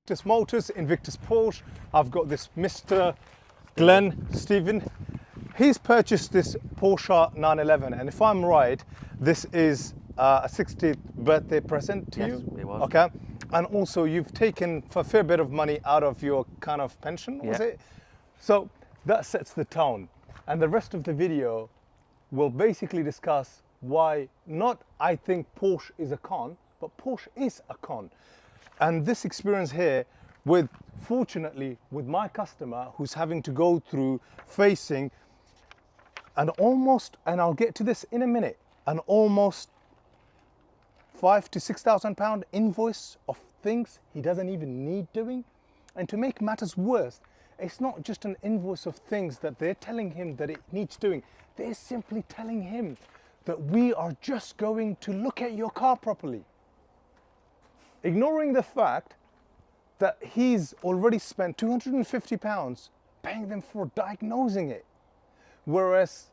Invictus Motors, Invictus Porsche. I've got this Mr. Stephen. He's purchased this Porsche 911, and if I'm right, this is a 60th birthday present to you? Yes, it was. Okay. And also you've taken a fair bit of money out of your kind of pension, was it? So that sets the tone. And the rest of the video will basically discuss why not I think Porsche is a con, but Porsche is a con. And this experience here fortunately with my customer who's having to go through facing and I'll get to this in a minute, an almost £5,000 to £6,000 invoice of things he doesn't even need doing. And to make matters worse, it's not just an invoice of things that they're telling him that it needs doing. They're simply telling him that we are just going to look at your car properly, ignoring the fact that he's already spent £250 paying them for diagnosing it. Whereas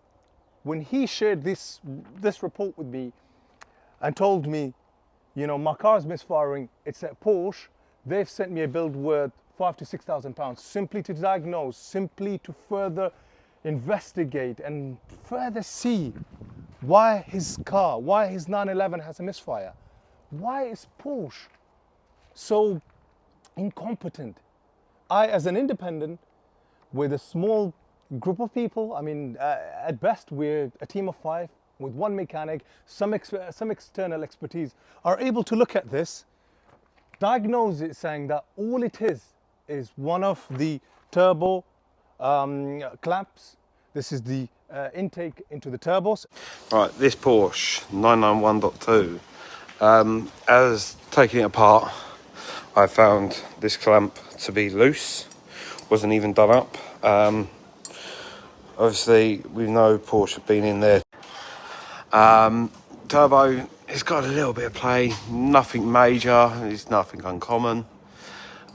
when he shared this report with me and told me, you know, my car's misfiring, it's at Porsche, they've sent me a bill worth £5,000 to £6,000 simply to diagnose, simply to further investigate and further see why his 911 has a misfire. Why is Porsche so incompetent? I, as an independent with a small group of people, I mean, at best we're a team of 5 with 1 mechanic, some external expertise, are able to look at this, diagnose it, saying that all it is one of the turbo clamps. This is the intake into the turbos. Right, this Porsche 991.2, as taking it apart, I found this clamp to be loose, wasn't even done up. Obviously, we know Porsche have been in there. Turbo, it's got a little bit of play, nothing major, it's nothing uncommon.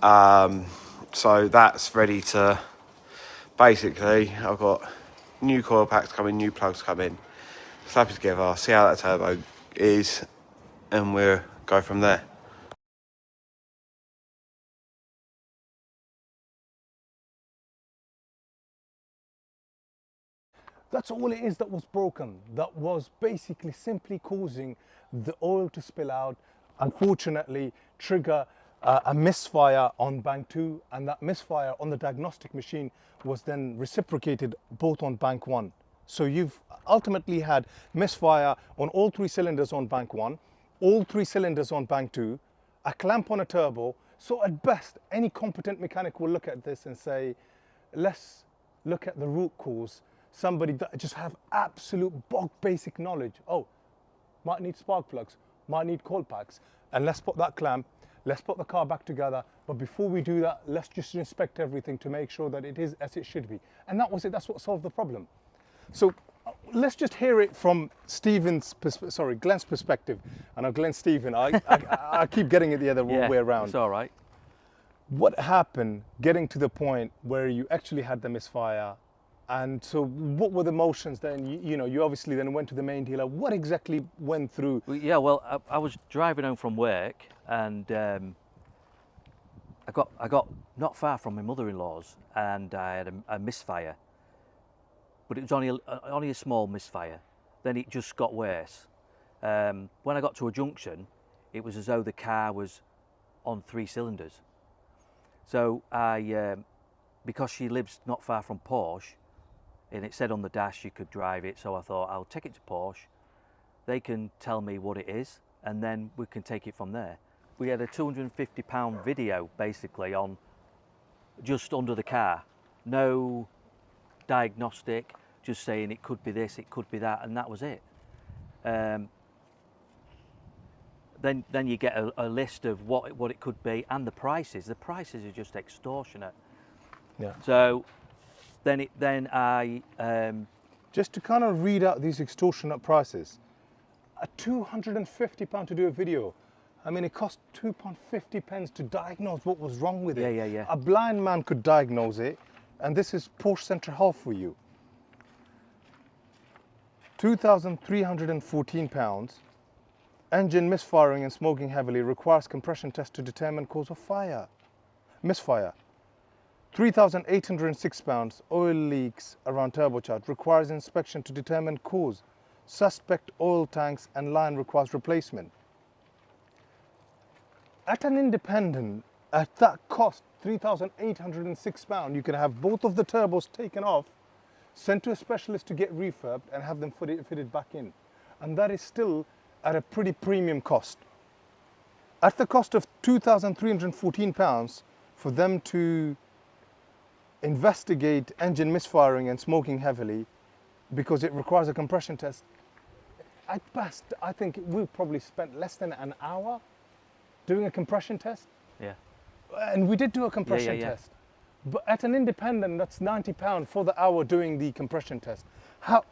So that's ready to, basically, I've got new coil packs coming, new plugs coming, slap it together, see how that turbo is, and we'll go from there. That's all it is that was broken. That was basically simply causing the oil to spill out, unfortunately trigger a misfire on bank 2, and that misfire on the diagnostic machine was then reciprocated both on bank 1. So you've ultimately had misfire on all 3 cylinders on bank 1, all 3 cylinders on bank 2, a clamp on a turbo. So at best, any competent mechanic will look at this and say, let's look at the root cause. Somebody that just have absolute bog basic knowledge. Oh, might need spark plugs, might need coil packs, and let's put that clamp, let's put the car back together. But before we do that, let's just inspect everything to make sure that it is as it should be. And that was it, that's what solved the problem. So let's just hear it from Glenn's perspective. I know Glenn, Stephen, I keep getting it the other way around. It's all right. What happened getting to the point where you actually had the misfire? And so what were the motions then? You know, you obviously then went to the main dealer. What exactly went through? Yeah, well, I was driving home from work, and I got not far from my mother-in-law's, and I had a misfire. But it was only a small misfire. Then it just got worse. When I got to a junction, it was as though the car was on 3 cylinders. So because she lives not far from Porsche, and it said on the dash you could drive it, so I thought I'll take it to Porsche. They can tell me what it is, and then we can take it from there. We had a £250 video basically on just under the car. No diagnostic, just saying it could be this, it could be that, and that was it. Then you get a list of what it could be, and the prices. The prices are just extortionate. Yeah. So then I just to kind of read out these extortionate prices. A £250 to do a video. I mean, it cost £2.50 to diagnose what was wrong with it. Yeah. A blind man could diagnose it, and this is Porsche Centre Hull for you. £2,314. Engine misfiring and smoking heavily, requires compression test to determine cause of fire. misfire. 3,806 pounds, oil leaks around turbocharge, requires inspection to determine cause. Suspect oil tanks and line requires replacement. At an independent, at that cost, 3,806 pounds, you can have both of the turbos taken off, sent to a specialist to get refurbed and have them fitted back in. And that is still at a pretty premium cost. At the cost of 2,314 pounds for them to investigate engine misfiring and smoking heavily because it requires a compression test, at best, I think we probably spent less than an hour doing a compression test. Yeah. And we did do a compression test. But at an independent, that's £90 for the hour doing the compression test. How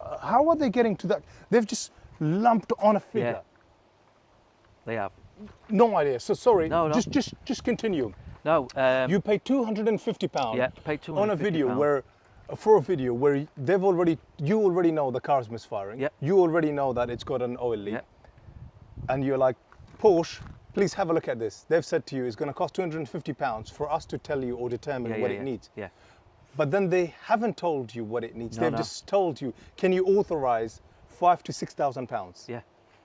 are they getting to that? They've just lumped on a figure. Yeah. They have. No idea. So sorry. No. Just continue. No. You pay £250. Yeah, paid £250 on a video where, for a video where you already know the car's misfiring. Yep. You already know that it's got an oil leak. Yep. And you're like, Porsche, please have a look at this. They've said to you it's going to cost £250 for us to tell you or determine what it needs. Yeah. But then they haven't told you what it needs. No, They've just told you, can you authorize £5,000 to £6,000? Yeah.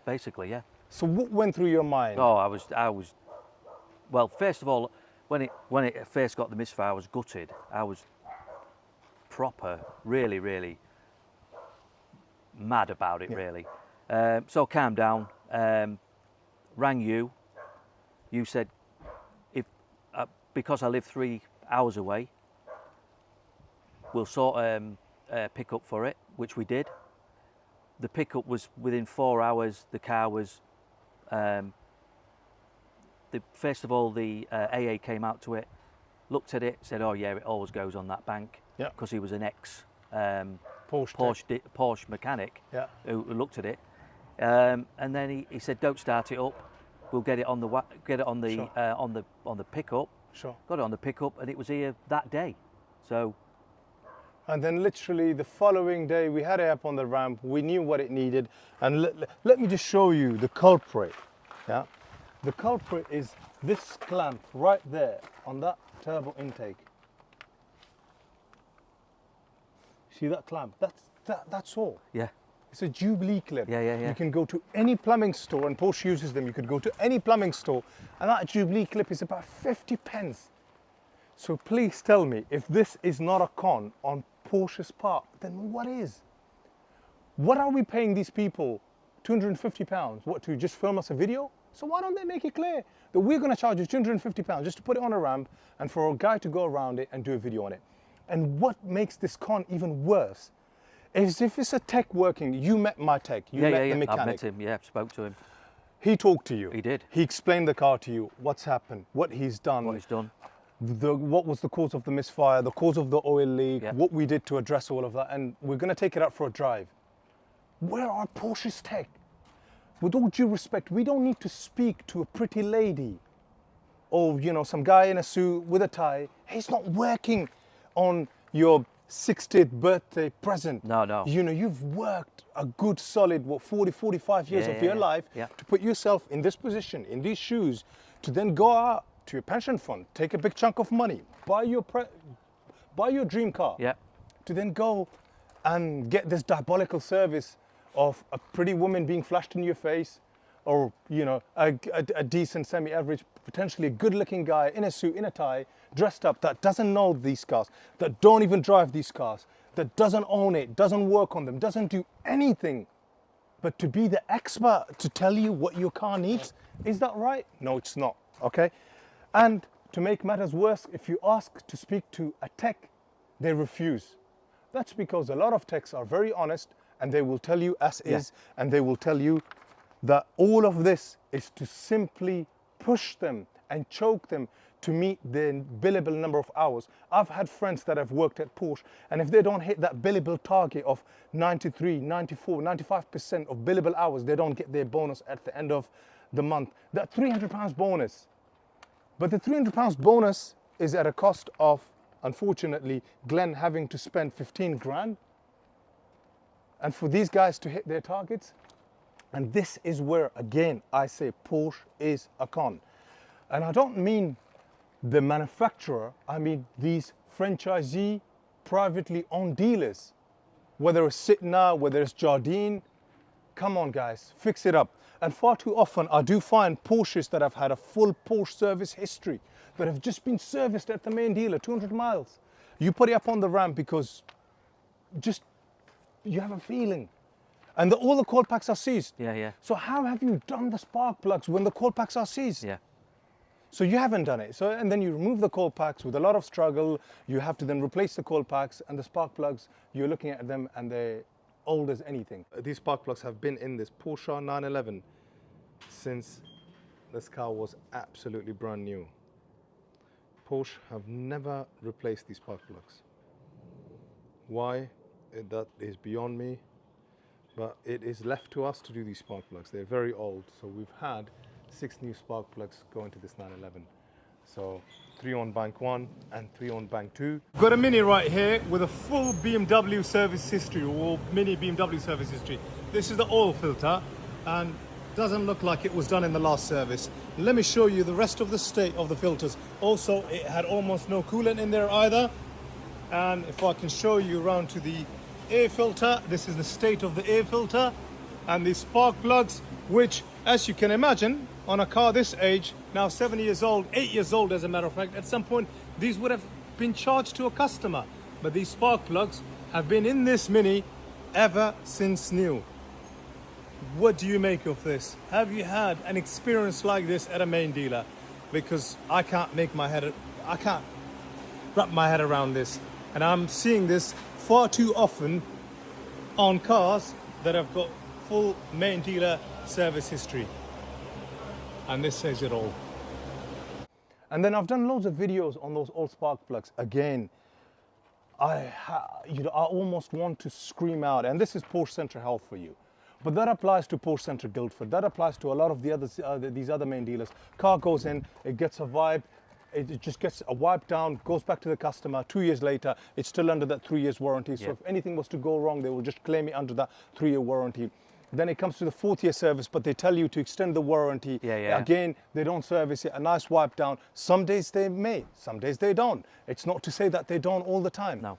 Basically, yeah. So what went through your mind? Oh, I was. Well, first of all, when it first got the misfire, I was gutted. I was proper, really mad about it. Really. So calm down. Rang you. You said, if because I live 3 hours away, we'll sort a pickup for it, which we did. The pickup was within 4 hours. The car was. First of all, the AA came out to it, looked at it, said, "Oh yeah, it always goes on that bank." Yeah. Because he was an ex Porsche mechanic. Yeah. Who looked at it, and then he said, "Don't start it up. We'll get it on the on the pickup." Sure. Got it on the pickup, and it was here that day. So. And then literally the following day, we had it up on the ramp. We knew what it needed, and let me just show you the culprit. Yeah. The culprit is this clamp right there on that turbo intake. See that clamp? That's all. Yeah. It's a Jubilee clip. Yeah. You can go to any plumbing store, and Porsche uses them. You could go to any plumbing store, and that Jubilee clip is about 50 pence. So please tell me, if this is not a con on Porsche's part, then what is? What are we paying these people £250? What, to just film us a video? So why don't they make it clear that we're going to charge you £250 just to put it on a ramp and for a guy to go around it and do a video on it? And what makes this con even worse is if it's a tech working, you met my tech, you met the mechanic. I met him, yeah, spoke to him. He talked to you. He did. He explained the car to you, what's happened, what he's done. What he's done. What was the cause of the misfire, the cause of the oil leak, what we did to address all of that, and we're going to take it out for a drive. Where are Porsche's tech? With all due respect, we don't need to speak to a pretty lady or, you know, some guy in a suit with a tie. He's not working on your 60th birthday present. No. You know, you've worked a good solid, 40, 45 years of your life to put yourself in this position, in these shoes, to then go out to your pension fund, take a big chunk of money, buy your dream car, to then go and get this diabolical service of a pretty woman being flashed in your face, or, you know, a decent, semi-average, potentially a good-looking guy in a suit, in a tie, dressed up, that doesn't know these cars, that don't even drive these cars, that doesn't own it, doesn't work on them, doesn't do anything but to be the expert to tell you what your car needs. Is that right? No, it's not, okay? And to make matters worse, if you ask to speak to a tech, they refuse. That's because a lot of techs are very honest, and they will tell you as is, and they will tell you that all of this is to simply push them and choke them to meet the billable number of hours. I've had friends that have worked at Porsche, and if they don't hit that billable target of 93, 94, 95% of billable hours, they don't get their bonus at the end of the month. That £300 bonus. But the £300 bonus is at a cost of, unfortunately, Glenn having to spend 15 grand. And for these guys to hit their targets, and this is where, again, I say Porsche is a con. And I don't mean the manufacturer, I mean these franchisee, privately owned dealers, whether it's Sitna, whether it's Jardine, come on guys, fix it up. And far too often I do find Porsches that have had a full Porsche service history that have just been serviced at the main dealer, 200 miles. You put it up on the ramp because just, you have a feeling. And all the coil packs are seized. Yeah, yeah. So how have you done the spark plugs when the coil packs are seized? Yeah. So you haven't done it. So, and then you remove the coil packs with a lot of struggle. You have to then replace the coil packs, and the spark plugs, you're looking at them and they're old as anything. These spark plugs have been in this Porsche 911 since this car was absolutely brand new. Porsche have never replaced these spark plugs. Why? That is beyond me. But it is left to us to do these spark plugs. They're very old. So we've had 6 new spark plugs go into this 911. So 3 on bank 1 and 3 on bank 2. Got a Mini right here with a full BMW service history, or mini BMW service history. This is the oil filter and doesn't look like it was done in the last service. Let me show you the rest of the state of the filters. Also, it had almost no coolant in there either. And if I can show you around to the air filter, this is the state of the air filter, and the spark plugs, which, as you can imagine, on a car this age, now 7 years old, 8 years old as a matter of fact, at some point these would have been charged to a customer. But these spark plugs have been in this Mini ever since new. What do you make of this? Have you had an experience like this at a main dealer? Because I can't wrap my head around this. And I'm seeing this far too often on cars that have got full main dealer service history. And this says it all. And then I've done loads of videos on those old spark plugs. Again, I almost want to scream out, and this is Porsche Centre Hull for you. But that applies to Porsche Centre Guildford. That applies to a lot of the others, these other main dealers. Car goes in, it gets a vibe, it just gets a wipe down, goes back to the customer. 2 years later, it's still under that 3 years warranty. So if anything was to go wrong, they will just claim it under that 3-year warranty. Then it comes to the 4th year service, but they tell you to extend the warranty. Again, they don't service it, a nice wipe down. Some days they may, some days they don't. It's not to say that they don't all the time. No.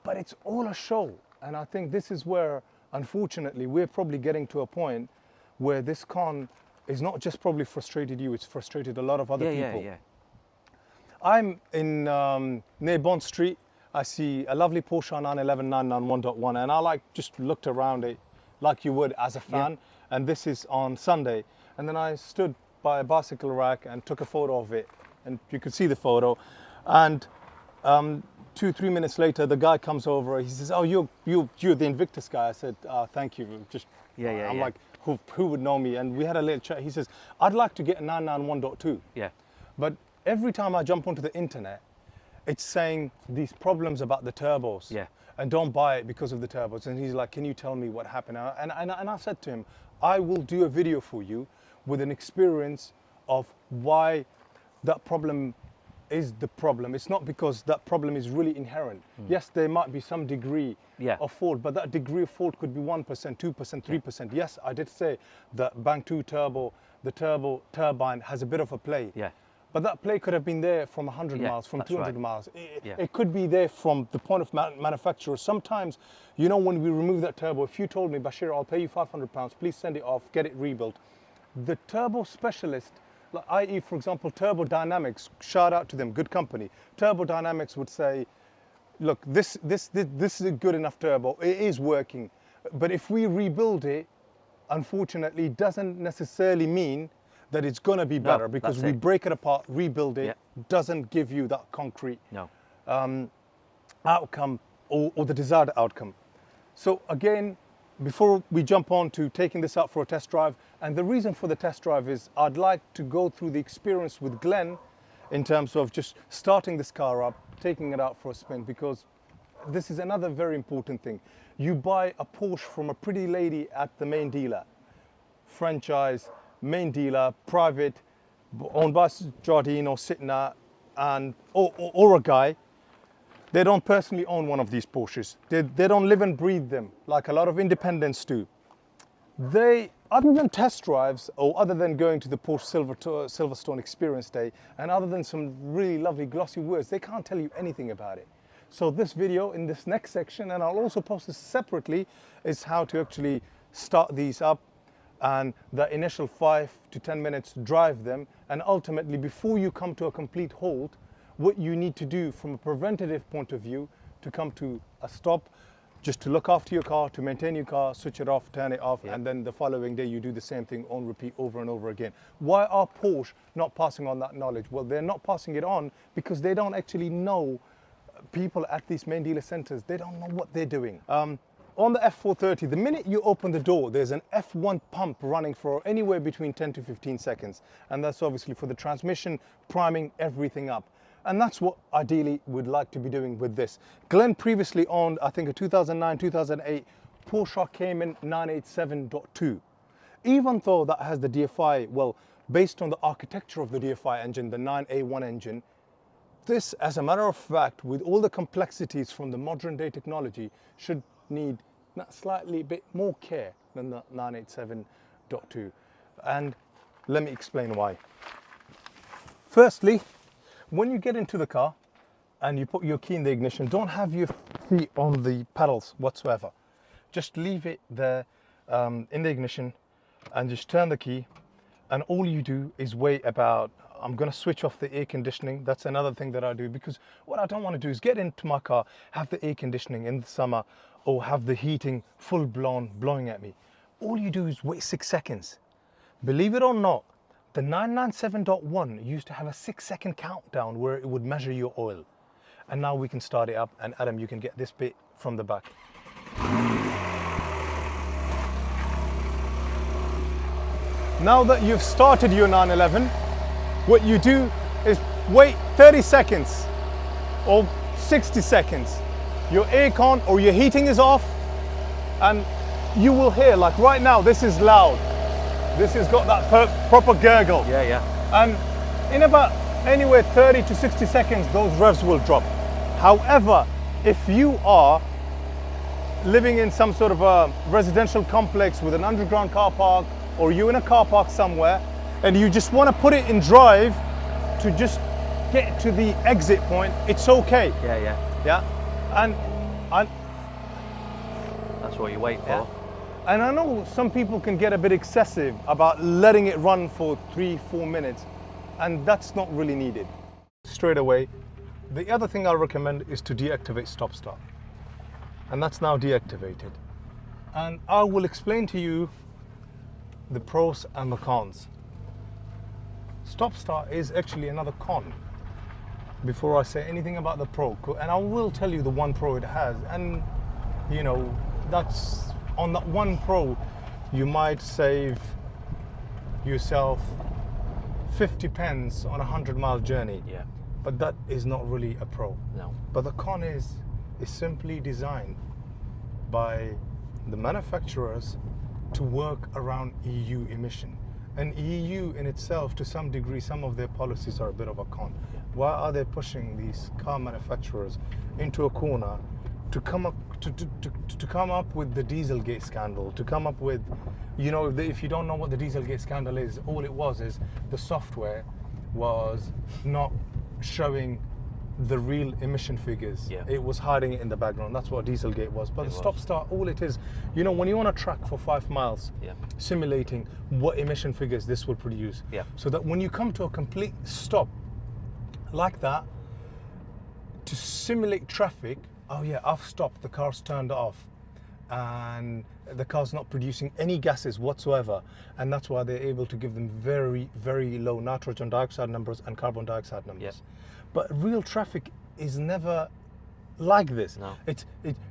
But it's all a show. And I think this is where, unfortunately, we're probably getting to a point where this con is not just probably frustrated you, it's frustrated a lot of other people. I'm in near Bond Street. I see a lovely Porsche 911 991.1, and I just looked around it like you would as a fan. And this is on Sunday. And then I stood by a bicycle rack and took a photo of it, and you could see the photo. And 2-3 minutes later, the guy comes over. He says, "Oh, you're the Invictus guy." I said, "Thank you." I'm like, who would know me? And we had a little chat. He says, "I'd like to get a 991.2." But every time I jump onto the internet, it's saying these problems about the turbos. And don't buy it because of the turbos. And he's like, "Can you tell me what happened?" And I said to him, "I will do a video for you with an experience of why that problem is the problem. It's not because that problem is really inherent. Yes, there might be some degree of fault, but that degree of fault could be 1%, 2%, 3%. Yes, I did say that Bank 2 turbo, the turbo turbine has a bit of a play. But that play could have been there from 100 miles, from 200 miles. It could be there from the point of manufacturer. Sometimes, you know, when we remove that turbo, if you told me, "Basheer, I'll pay you £500, please send it off, get it rebuilt." The turbo specialist, like i.e., for example, Turbo Dynamics, shout out to them, good company. Turbo Dynamics would say, "Look, this is a good enough turbo, it is working. But if we rebuild it, unfortunately, it doesn't necessarily mean that it's going to be better, because we break it apart, rebuild it, doesn't give you that concrete outcome or the desired outcome." So again, before we jump on to taking this out for a test drive, and the reason for the test drive is I'd like to go through the experience with Glenn in terms of just starting this car up, taking it out for a spin, because this is another very important thing. You buy a Porsche from a pretty lady at the main dealer, franchise, main dealer, private, owned by Jardine or Sitna, and or a guy. They don't personally own one of these Porsches. They don't live and breathe them like a lot of independents do. They, other than test drives, or other than going to the Porsche Silverstone Experience Day, and other than some really lovely glossy words, they can't tell you anything about it. So this video in this next section, and I'll also post this separately, is how to actually start these up, and the initial 5 to 10 minutes drive them, and ultimately before you come to a complete halt, what you need to do from a preventative point of view to come to a stop, just to look after your car, to maintain your car, switch it off, turn it off, and then the following day you do the same thing on repeat over and over again. Why are Porsche not passing on that knowledge? Well, they're not passing it on because they don't actually know, people at these main dealer centers, they don't know what they're doing. On the F430, the minute you open the door, there's an F1 pump running for anywhere between 10 to 15 seconds. And that's obviously for the transmission, priming everything up. And that's what ideally we'd like to be doing with this. Glenn previously owned, I think, a 2009, 2008 Porsche Cayman 987.2. Even though that has the DFI, well, based on the architecture of the DFI engine, the 9A1 engine, this, as a matter of fact, with all the complexities from the modern day technology, should need that slightly bit more care than the 987.2. And let me explain why. Firstly, when you get into the car and you put your key in the ignition, don't have your feet on the pedals whatsoever. Just leave it there in the ignition and just turn the key, and all you do is wait about, I'm going to switch off the air conditioning. That's another thing that I do, because what I don't want to do is get into my car, have the air conditioning in the summer, or have the heating full blown blowing at me. All you do is wait 6 seconds. Believe it or not, the 997.1 used to have a 6-second countdown where it would measure your oil. And now we can start it up, and Adam, you can get this bit from the back. Now that you've started your 911, what you do is wait 30 seconds or 60 seconds. Your aircon or your heating is off, and you will hear, like right now, this is loud. This has got that proper gurgle. Yeah. And in about anywhere 30 to 60 seconds, those revs will drop. However, if you are living in some sort of a residential complex with an underground car park, or you in a car park somewhere, and you just want to put it in drive to just get to the exit point, it's okay. Yeah. And That's what you wait for. yeah. And I know some people can get a bit excessive about letting it run for 3-4 minutes, and that's not really needed. Straight away, the other thing I'll recommend is to deactivate stop start. And that's now deactivated. And I will explain to you the pros and the cons. Stop start is actually another con before I say anything about the pro, and I will tell you the one pro it has, and you know, that's on that one pro you might save yourself 50 pence on a 100-mile journey. Yeah. But that is not really a pro. No. But the con is simply designed by the manufacturers to work around EU emission. And EU in itself, to some degree, some of their policies are a bit of a con. Yeah. Why are they pushing these car manufacturers into a corner to come up to come up with the Dieselgate scandal, to come up with, you know, if you don't know what the Dieselgate scandal is, all it was is the software was not showing the real emission figures. Yeah. It was hiding it in the background. That's what Dieselgate was. But It the stop start, all it is, you know, when you're on a track for 5 miles, Yeah. simulating what emission figures this will produce. Yeah. So that when you come to a complete stop like that, to simulate traffic, oh yeah, I've stopped, the car's turned off, and the car's not producing any gases whatsoever, and that's why they're able to give them very, very low nitrogen dioxide numbers and carbon dioxide numbers. Yep. But real traffic is never like this. No.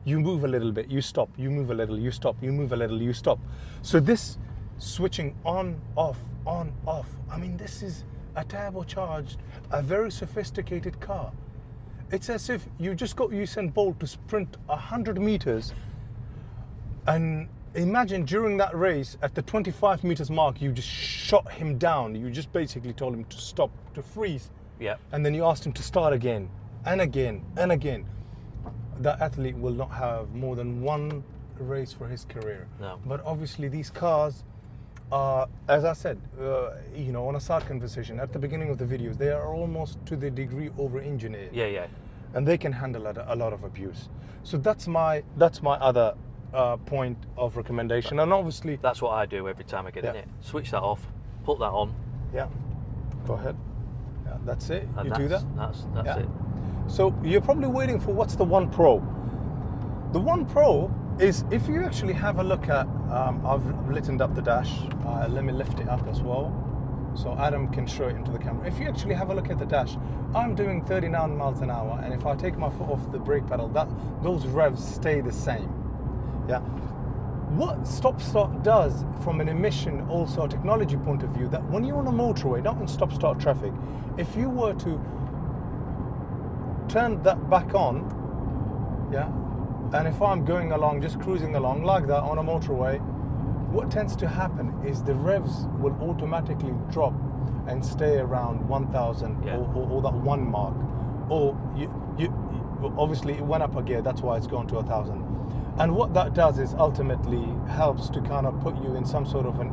You move a little bit, you stop, you move a little, you stop, you move a little, you stop. So this switching on, off, I mean, this is a turbocharged, a very sophisticated car. It's as if you just got Usain Bolt to sprint 100 meters, and imagine during that race at the 25 meters mark, you just shot him down. You just basically told him to stop, to freeze. Yeah. And then you asked him to start again and again and again. That athlete will not have more than one race for his career. No. But obviously these cars are, as I said, you know, on a side conversation at the beginning of the videos, they are almost to the degree over-engineered. Yeah, yeah. And they can handle a lot of abuse. So that's my other point of recommendation. And obviously, That's what I do every time I get in Yeah. it. Switch that off, put that on. yeah, go ahead. Yeah, that's it. And You do that. That's Yeah. it. So you're probably waiting for what's the One Pro. The One Pro is, if you actually have a look at, I've lightened up the dash. Let me lift it up as well, so Adam can show it into the camera. If you actually have a look at the dash, I'm doing 39 miles an hour, and if I take my foot off the brake pedal, those revs stay the same. Yeah. What stop-start does from an emission, also a technology point of view, that when you're on a motorway, not in stop-start traffic, if you were to turn that back on, yeah, and if I'm going along, just cruising along like that on a motorway, what tends to happen is the revs will automatically drop and stay around 1,000 Yeah. or that 1 mark. Or you obviously it went up a gear, that's why it's gone to 1,000. And what that does is ultimately helps to kind of put you in some sort of an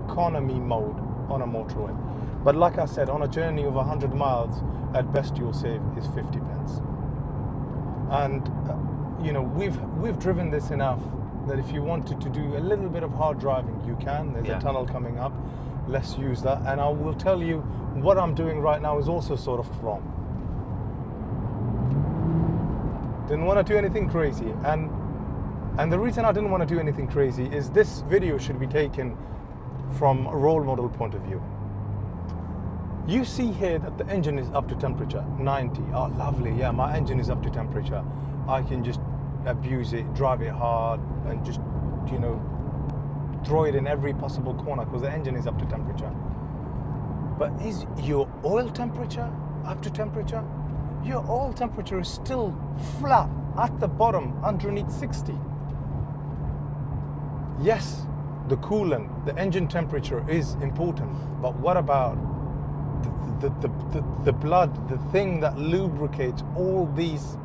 economy mode on a motorway. But like I said, on a journey of 100 miles, at best you'll save is 50 pence. And you know, we've driven this enough that if you wanted to do a little bit of hard driving, you can. There's Yeah. a tunnel coming up. Let's use that. And I will tell you, what I'm doing right now is also sort of wrong. Didn't want to do anything crazy. And the reason I didn't want to do anything crazy is this video should be taken from a role model point of view. You see here that the engine is up to temperature, 90. Oh, lovely. Yeah, my engine is up to temperature. I can just abuse it, drive it hard, and just, you know, throw it in every possible corner because the engine is up to temperature. But is your oil temperature up to temperature? Your oil temperature is still flat at the bottom, underneath 60. Yes, the coolant, the engine temperature is important, but what about the blood, the thing that lubricates all these,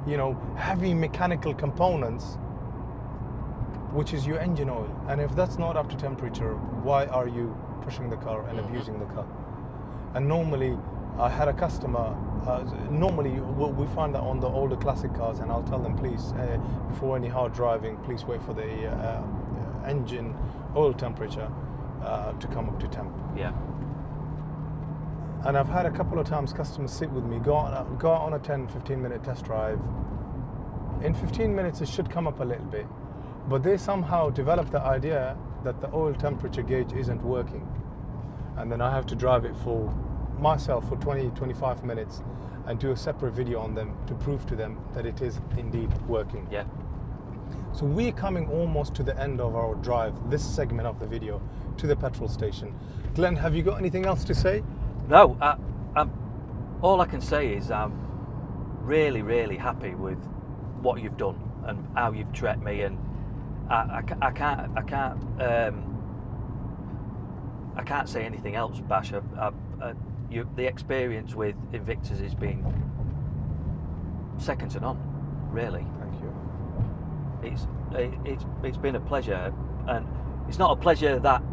you know, heavy mechanical components, which is your engine oil? And if that's not up to temperature, why are you pushing the car and abusing the car? And normally, I had a customer, normally we find that on the older classic cars, and I'll tell them, please, before any hard driving, please wait for the engine oil temperature to come up to temp. Yeah. And I've had a couple of times customers sit with me, go on a 10-15 minute test drive. In 15 minutes it should come up a little bit, but they somehow develop the idea that the oil temperature gauge isn't working. And then I have to drive it for myself for 20-25 minutes and do a separate video on them to prove to them that it is indeed working. Yeah. So we're coming almost to the end of our drive, this segment of the video, to the petrol station. Glenn, have you got anything else to say? No, all I can say is I'm really, really happy with what you've done and how you've treated me, and I can't say anything else, Bash. The experience with Invictus has been second to none, really. Thank you. It's been a pleasure, and it's not a pleasure that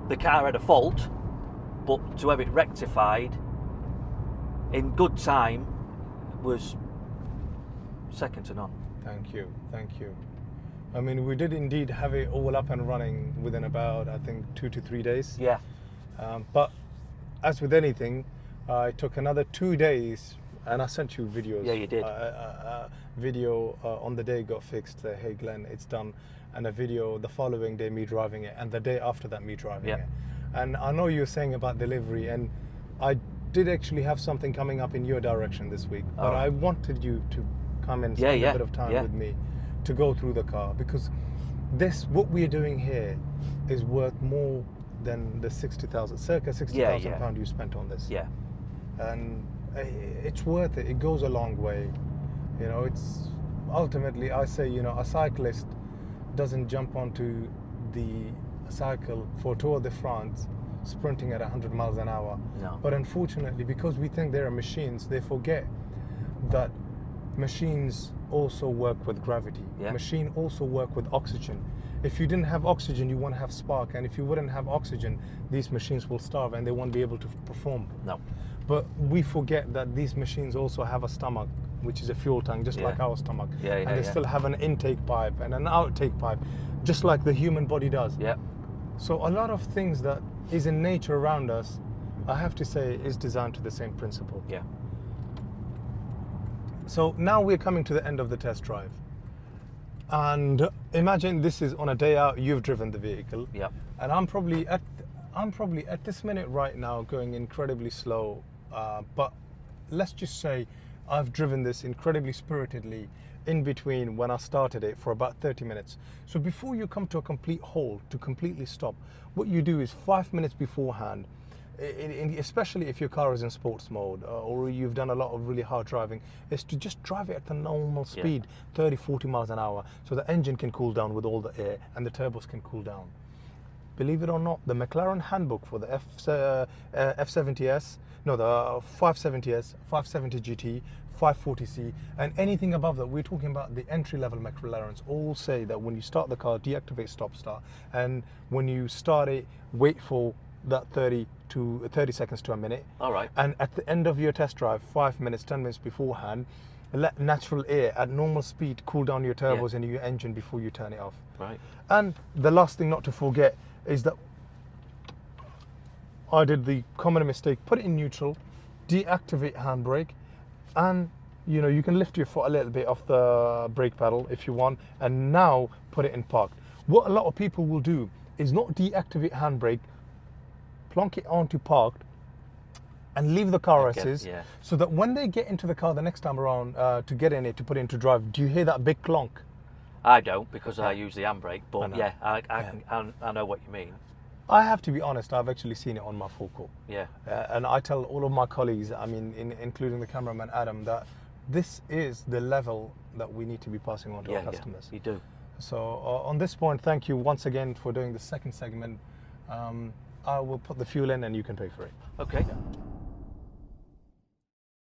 the car had a fault, but to have it rectified in good time was second to none. Thank you, thank you. I mean, we did indeed have it all up and running within about, I think, 2 to 3 days. Yeah. But as with anything, it took another 2 days, and I sent you videos. Yeah, you did. Video on the day got fixed. Hey, Glenn, it's done. And a video the following day, me driving it, and the day after that, me driving Yeah. it. And I know you were saying about delivery, and I did actually have something coming up in your direction this week, but Oh. I wanted you to come and Yeah, spend yeah, a bit of time yeah. with me to go through the car, because what we're doing here is worth more than the circa 60,000 yeah. pound you spent on this. Yeah. And it's worth it. It goes a long way. You know, it's ultimately, I say, you know, a cyclist doesn't jump onto the cycle for Tour de France sprinting at 100 miles an hour. No. But unfortunately, because we think they're machines, they forget that machines also work with gravity. Yeah. Machine also work with oxygen. If you didn't have oxygen, you won't have spark, and if you wouldn't have oxygen, these machines will starve and they won't be able to perform. No. But we forget that these machines also have a stomach, which is a fuel tank, just like our stomach. And they still have an intake pipe and an outtake pipe, just like the human body does. Yeah. So a lot of things that is in nature around us, I have to say, is designed to the same principle. Yeah. So now we're coming to the end of the test drive. And imagine this is on a day out, you've driven the vehicle. Yeah. And I'm probably at this minute right now going incredibly slow. But let's just say I've driven this incredibly spiritedly in between when I started it for about 30 minutes. So before you come to a complete halt, to completely stop, what you do is 5 minutes beforehand, especially if your car is in sports mode or you've done a lot of really hard driving, is to just drive it at the normal speed, 30, 40 miles an hour, so the engine can cool down with all the air and the turbos can cool down. Believe it or not, the McLaren handbook for the F70S, no, the 570S, 570 GT, 540C, and anything above that, we're talking about the entry-level McLarens, all say that when you start the car, deactivate stop start, and when you start it, wait for that 30 seconds to a minute. All right. And at the end of your test drive, 5 minutes, 10 minutes beforehand, let natural air at normal speed cool down your turbos and your engine before you turn it off. Right. And the last thing not to forget is that I did the common mistake, put it in neutral, deactivate handbrake, and you can lift your foot a little bit off the brake pedal if you want, and now put it in park. What a lot of people will do is not deactivate handbrake, plonk it onto parked, and leave the car as is, so that when they get into the car the next time around to get in it, to put it into drive, do you hear that big clonk? I don't, because I use the handbrake, but I know what you mean. I have to be honest, I've actually seen it on my forecourt. Yeah. And I tell all of my colleagues, I mean, including the cameraman Adam, that this is the level that we need to be passing on to our customers. You do. So on this point, thank you once again for doing the second segment. I will put the fuel in and you can pay for it. Okay.